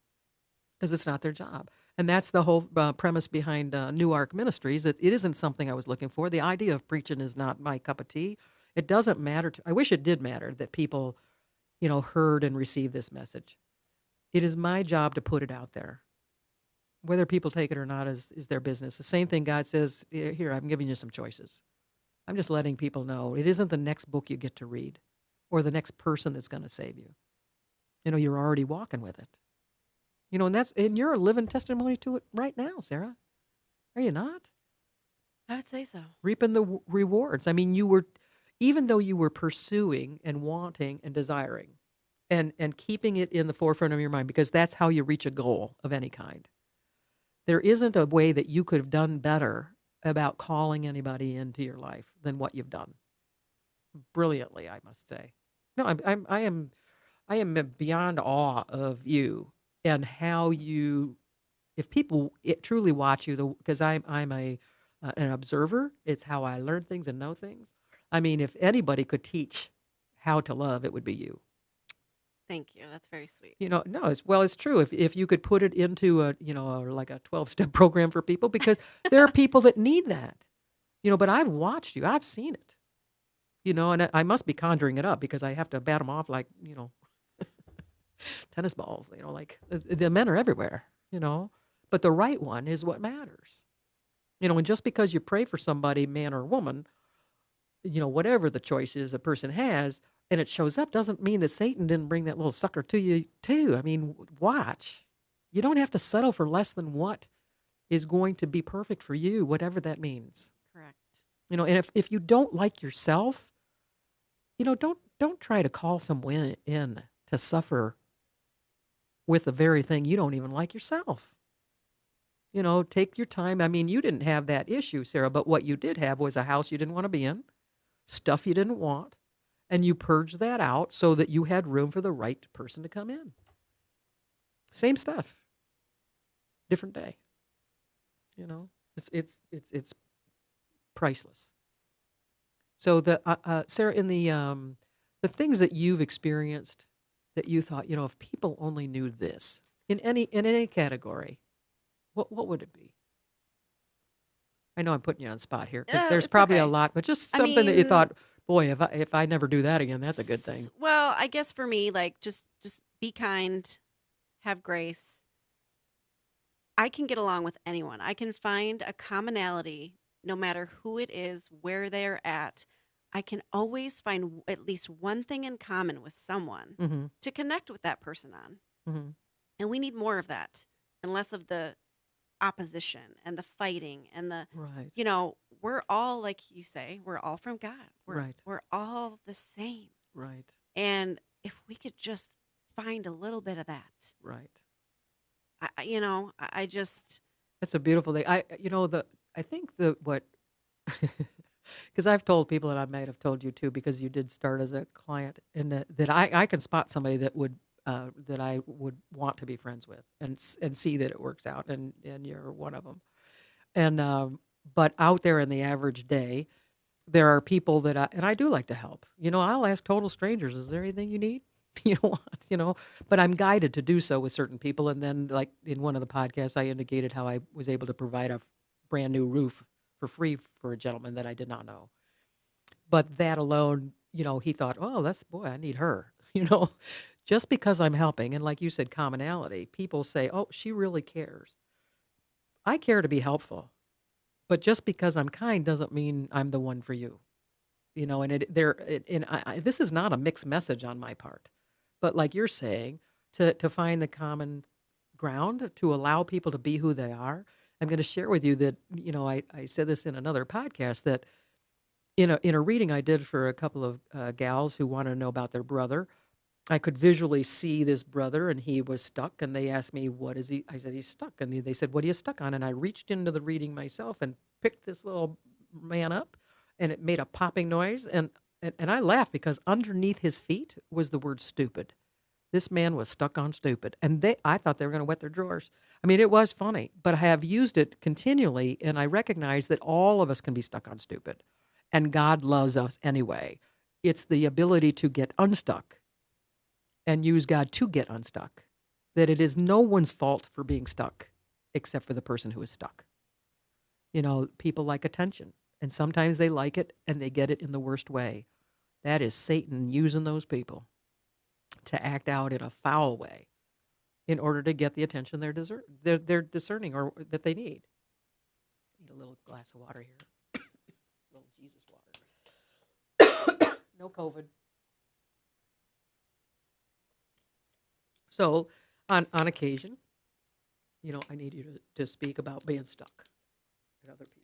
Because it's not their job. And that's the whole premise behind New Ark Ministries. It isn't something I was looking for. The idea of preaching is not my cup of tea. It doesn't matter. I wish it did matter that people, heard and received this message. It is my job to put it out there. Whether people take it or not is their business. The same thing God says, here, I'm giving you some choices. I'm just letting people know. It isn't the next book you get to read or the next person that's going to save you. You're already walking with it. And you're a living testimony to it right now, Sara. Are you not? I would say so. Reaping the rewards. I mean, even though you were pursuing and wanting and desiring and keeping it in the forefront of your mind, because that's how you reach a goal of any kind. There isn't a way that you could have done better about calling anybody into your life than what you've done. Brilliantly, I must say. No, I am beyond awe of you and how if people truly watch you, because I'm an observer. It's how I learn things and know things. I mean, if anybody could teach how to love, it would be you. Thank you. That's very sweet. No, it's true. If you could put it into like a 12-step program for people, because there are people that need that. But I've watched you. I've seen it. And I must be conjuring it up because I have to bat them off like, tennis balls, like the men are everywhere, but the right one is what matters. And just because you pray for somebody, man or woman, whatever the choice is a person has, and it shows up, doesn't mean that Satan didn't bring that little sucker to you too. I mean, watch. You don't have to settle for less than what is going to be perfect for you, whatever that means. Correct. And if you don't like yourself, don't try to call someone in to suffer with the very thing you don't even like yourself. Take your time. I mean, you didn't have that issue, Sara, but what you did have was a house you didn't want to be in, stuff you didn't want, and you purged that out so that you had room for the right person to come in. Same stuff, different day. It's priceless. So Sara, in the things that you've experienced that you thought, if people only knew this in any category, what would it be? I know I'm putting you on the spot here because there's It's probably okay. a lot, but just something that you thought, boy, if I never do that again, that's a good thing. Well, I guess for me, like just be kind, have grace. I can get along with anyone. I can find a commonality no matter who it is, where they're at. I can always find at least one thing in common with someone Mm-hmm. to connect with that person on. Mm-hmm. And we need more of that and less of the opposition and the fighting and the, Right. we're all, like you say, we're all from God. Right. We're all the same. Right. And if we could just find a little bit of that, Right. I just, That's a beautiful thing. I think what, because I've told people, and I might have told you too, because you did start as a client, and that I can spot somebody that I would want to be friends with, and see that it works out, and you're one of them. And but out there in the average day, there are people that I do like to help. I'll ask total strangers, "Is there anything you need?" But I'm guided to do so with certain people. And then, like in one of the podcasts, I indicated how I was able to provide a brand new roof for free for a gentleman that I did not know. But that alone, he thought, oh, I need her, just because I'm helping. And like you said, commonality, people say, oh, she really cares. I care to be helpful, but just because I'm kind doesn't mean I'm the one for you. This is not a mixed message on my part, but like you're saying, to find the common ground, to allow people to be who they are. I'm going to share with you that, I said this in another podcast, that in a reading I did for a couple of gals who wanted to know about their brother, I could visually see this brother, and he was stuck, and they asked me, what is he? I said, he's stuck. And they said, what are you stuck on? And I reached into the reading myself and picked this little man up, and it made a popping noise. And I laughed because underneath his feet was the word stupid. This man was stuck on stupid. And I thought they were going to wet their drawers. I mean, it was funny, but I have used it continually, and I recognize that all of us can be stuck on stupid. And God loves us anyway. It's the ability to get unstuck and use God to get unstuck. That it is no one's fault for being stuck except for the person who is stuck. People like attention, and sometimes they like it and they get it in the worst way. That is Satan using those people to act out in a foul way in order to get the attention they're discerning or that they need. Need a little glass of water here. Little Jesus water. No COVID. So, on occasion, I need you to speak about being stuck and other people.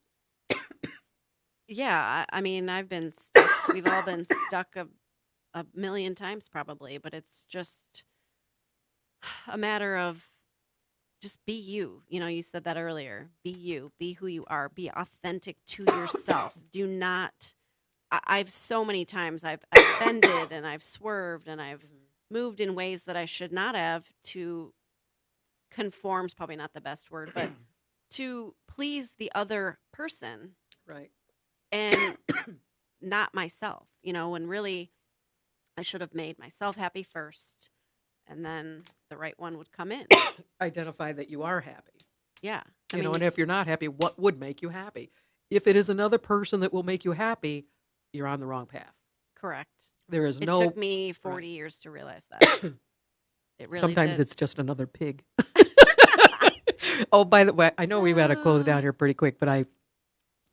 yeah, I mean, I've been stuck. We've all been stuck a million times probably, but it's just a matter of just be you. You said that earlier. Be you. Be who you are. Be authentic to yourself. Do not. I've so many times I've offended and I've swerved and I've moved in ways that I should not have to conform's probably not the best word, but to please the other person. Right. And not myself, when really I should have made myself happy first. and then the right one would come in. Identify that you are happy. Yeah. And if you're not happy, what would make you happy? If it is another person that will make you happy, you're on the wrong path. Correct. There is It no. took me 40 years to realize that. It really Sometimes did. it's just another pig. Oh, by the way, I know we've got to close down here pretty quick, but I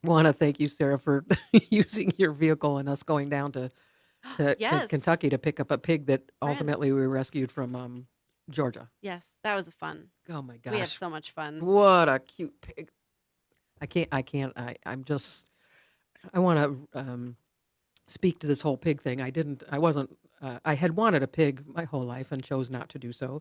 want to thank you, Sarah, for using your vehicle and us going down to Yes. Kentucky to pick up a pig that Friends. ultimately we rescued from Georgia. Yes, that was fun. Oh my gosh. We had so much fun. What a cute pig. I want to speak to this whole pig thing. I had wanted a pig my whole life and chose not to do so.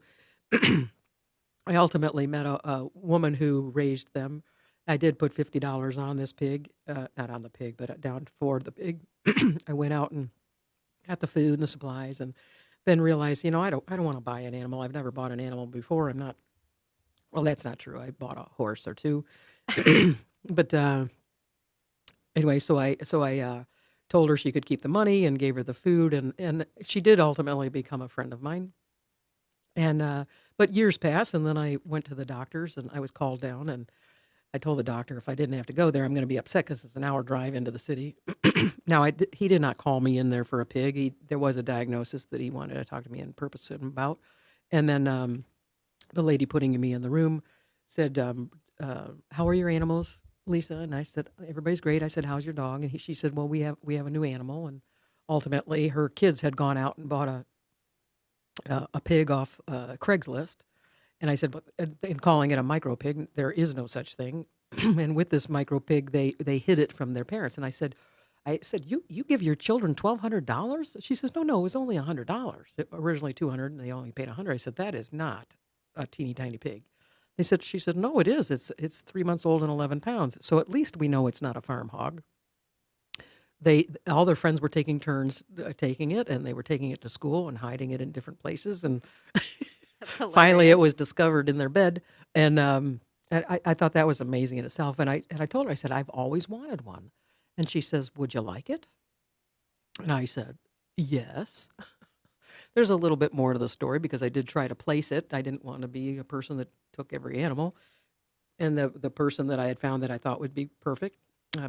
I ultimately met a woman who raised them. I did put $50 on this pig, not on the pig, but down for the pig. I went out and got the food and the supplies, and then realized, I don't want to buy an animal. I've never bought an animal before. Well, that's not true. I bought a horse or two, but anyway, so I told her she could keep the money and gave her the food, and she did ultimately become a friend of mine. And but years passed, and then I went to the doctors, and I was called down, and I told the doctor if I didn't have to go there, I'm going to be upset because it's an hour drive into the city. Now, he did not call me in there for a pig. There was a diagnosis that he wanted to talk to me in purpose about. And then the lady putting me in the room said, how are your animals, Lisa? And I said, everybody's great. I said, how's your dog? And she said, well, we have a new animal. And ultimately, her kids had gone out and bought a pig off Craigslist. And I said, but in calling it a micro pig, there is no such thing. And with this micro pig, they hid it from their parents. And I said, you give your children $1,200? She says, no, it was only $100. Originally $200, and they only paid $100. I said, that is not a teeny tiny pig. She said, no, it is. It's 3 months old and 11 pounds. So at least we know it's not a farm hog. All their friends were taking turns taking it, and they were taking it to school and hiding it in different places. And finally, it was discovered in their bed, and I thought that was amazing in itself. And I told her, I said, I've always wanted one. And she says, would you like it? And I said, yes. There's a little bit more to the story because I did try to place it. I didn't want to be a person that took every animal. And the person that I had found that I thought would be perfect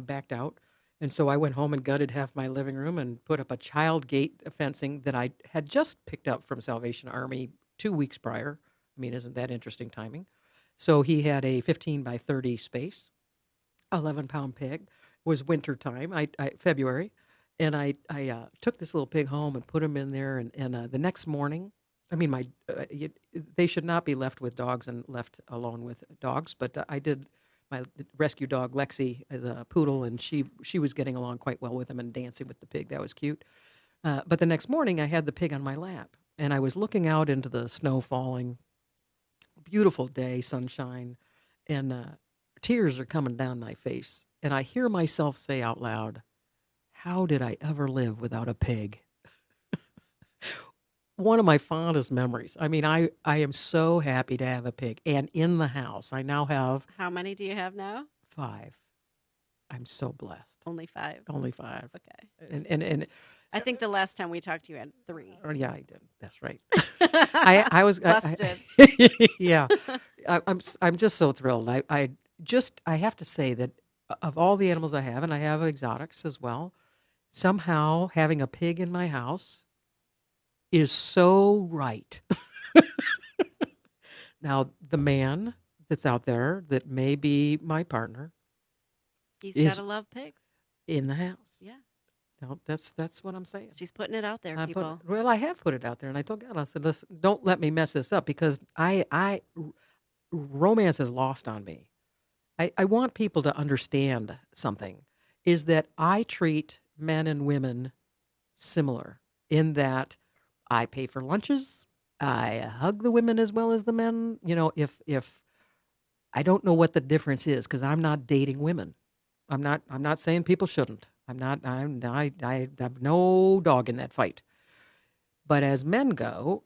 backed out. And so I went home and gutted half my living room and put up a child gate fencing that I had just picked up from Salvation Army 2 weeks prior. I mean, isn't that interesting timing? So he had a 15 by 30 space, 11-pound pig. It was winter time, February. And I took this little pig home and put him in there. And the next morning, I mean, they should not be left with dogs and left alone with dogs. But I did. My rescue dog, Lexi, is a poodle, and she was getting along quite well with him and dancing with the pig. That was cute. But the next morning, I had the pig on my lap, and I was looking out into the snow falling. Beautiful day, sunshine, and tears are coming down my face. And I hear myself say out loud, how did I ever live without a pig? One of my fondest memories. I mean, I am so happy to have a pig. And in the house, I now have... How many do you have now? 5. I'm so blessed. Only 5. Only 5. Okay. And I think the last time we talked, you had 3. Oh, yeah, I did. That's right. I was busted. Yeah, I'm just so thrilled. I have to say that of all the animals I have, and I have exotics as well, somehow having a pig in my house is so right. Now, the man that's out there that may be my partner, he's got to love pigs in the house. Yeah. No, that's what I'm saying. She's putting it out there, people. I have put it out there, and I told God, I said, listen, don't let me mess this up because romance is lost on me. I want people to understand something, is that I treat men and women similar in that I pay for lunches, I hug the women as well as the men. If I don't know what the difference is because I'm not dating women. I'm not saying people shouldn't. I have no dog in that fight. But as men go,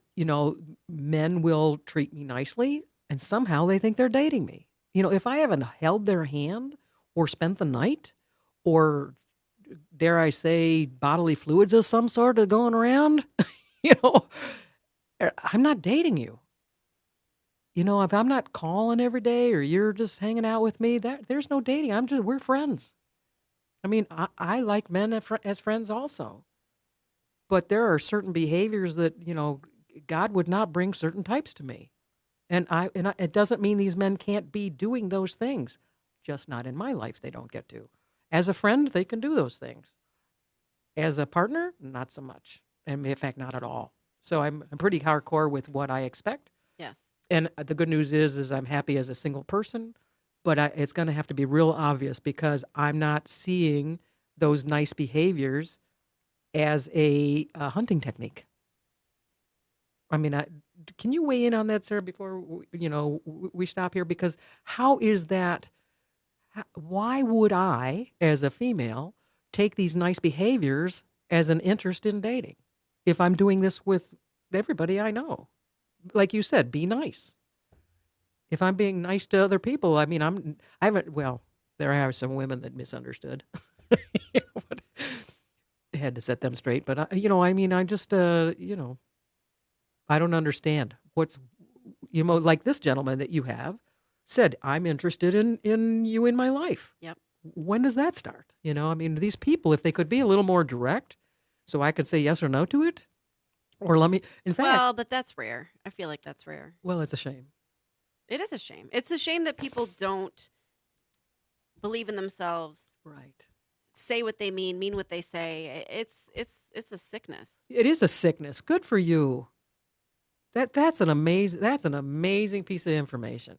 men will treat me nicely, and somehow they think they're dating me. If I haven't held their hand or spent the night, or dare I say, bodily fluids of some sort are going around, I'm not dating you. If I'm not calling every day or you're just hanging out with me, there's no dating. We're friends. I mean, I like men as friends also, but there are certain behaviors that, God would not bring certain types to me. It doesn't mean these men can't be doing those things, just not in my life. They don't get to. As a friend, they can do those things. As a partner, not so much. And in fact, not at all. So I'm pretty hardcore with what I expect. Yes. And the good news is I'm happy as a single person, but it's going to have to be real obvious because I'm not seeing those nice behaviors as a hunting technique. I mean, can you weigh in on that, Sarah, before we stop here? Because how is that? Why would I, as a female, take these nice behaviors as an interest in dating if I'm doing this with everybody I know? Like you said, be nice. If I'm being nice to other people, I mean, I haven't. Well, there are some women that misunderstood. But I had to set them straight. But I mean, I just, I don't understand what's, like this gentleman that you have said, I'm interested in you in my life. Yep. When does that start? I mean, these people, if they could be a little more direct, so I could say yes or no to it, or in fact. Well, but that's rare. I feel like that's rare. Well, it's a shame. It is a shame. It's a shame that people don't believe in themselves. Right. Say what they mean what they say. It's a sickness. It is a sickness. Good for you. That's an amazing piece of information.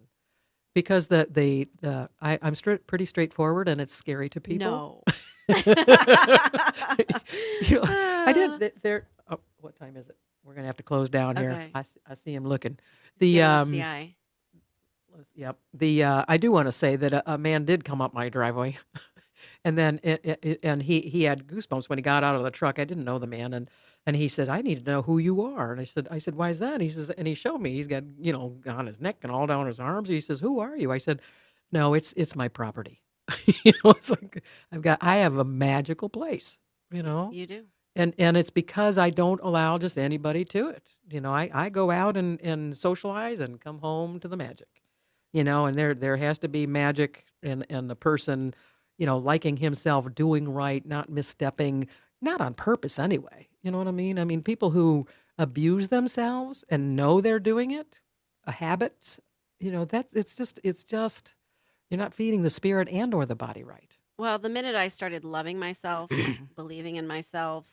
Because I'm pretty straightforward and it's scary to people. No. I did. What time is it? We're gonna have to close down here. Okay. I see him looking. The eye. Yep. I do want to say that a man did come up my driveway, and then and he had goosebumps when he got out of the truck. I didn't know the man, and he said, "I need to know who you are." And I said, "Why is that?" And he says, and he showed me. He's got on his neck and all down his arms. He says, "Who are you?" I said, "No, it's my property." It's like I have a magical place. You do. And it's because I don't allow just anybody to it. I go out and socialize and come home to the magic. And there has to be magic in the person, liking himself, doing right, not misstepping, not on purpose anyway. You know what I mean? I mean, people who abuse themselves and know they're doing it, a habit, it's just you're not feeding the spirit and or the body right. Well, the minute I started loving myself, believing in myself,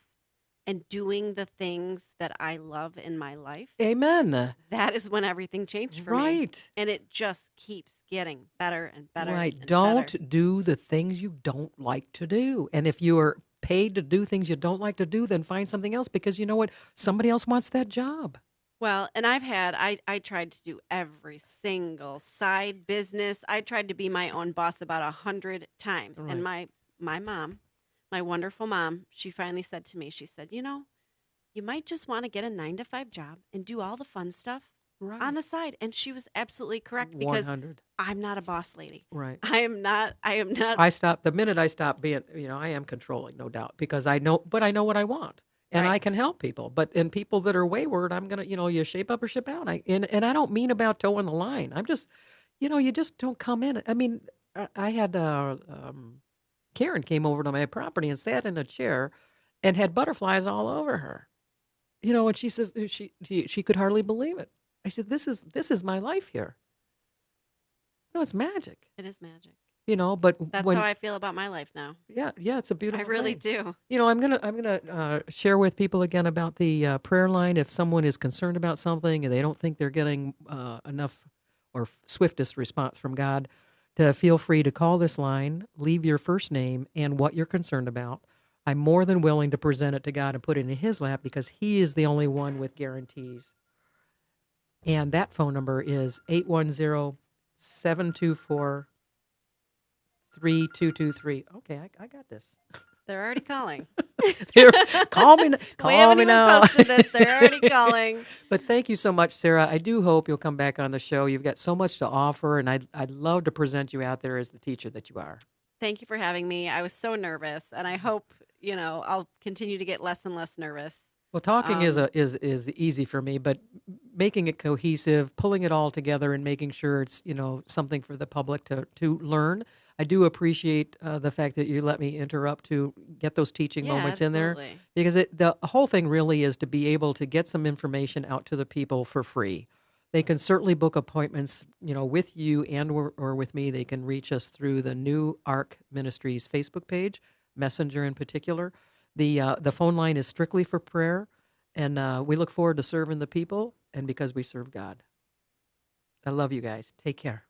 and doing the things that I love in my life, Amen. that is when everything changed for me. Right. And it just keeps getting better and better. Right. And Don't better. do the things you don't like to do. And if you are paid to do things you don't like to do, then find something else because you know what? Somebody else wants that job. Well, and I tried to do every single side business. I tried to be my own boss about 100 times. Right. And my mom, my wonderful mom, she finally said to me, she said, you might just want to get a 9-to-5 job and do all the fun stuff Right. on the side. And she was absolutely correct because 100. I'm not a boss lady. Right. I am not. The minute I stop being, I am controlling, no doubt, because I know what I want. And I Right. can help people, but in people that are wayward, I'm gonna, you shape up or ship out. And I don't mean about towing the line. I'm just, you just don't come in. I mean, I had Karen came over to my property and sat in a chair, and had butterflies all over her. And she says she could hardly believe it. I said, "This is my life here." No, it's magic. It is magic. But That's how I feel about my life now. yeah, it's a I beautiful. really thing. do. I'm gonna share with people again about the prayer line. If someone is concerned about something and they don't think they're getting enough or swiftest response from God, to feel free to call this line, leave your first name and what you're concerned about. I'm more than willing to present it to God and put it in His lap because He is the only one with guarantees. And that phone number is 810-724-3223. Okay, I got this. They're already calling. Call me We now. haven't even posted this. They're already calling. But thank you so much, Sarah. I do hope you'll come back on the show. You've got so much to offer, and I'd love to present you out there as the teacher that you are. Thank you for having me. I was so nervous, and I hope, I'll continue to get less and less nervous. Well, talking is Um, easy for me, but making it cohesive, pulling it all together, and making sure it's something for the public to learn. I do appreciate the fact that you let me interrupt to get those teaching yeah, moments in there, absolutely. because the whole thing really is to be able to get some information out to the people for free. They can certainly book appointments, with you and or with me. They can reach us through the New Ark Ministries Facebook page, Messenger in particular. The phone line is strictly for prayer, and we look forward to serving the people and because we serve God. I love you guys. Take care.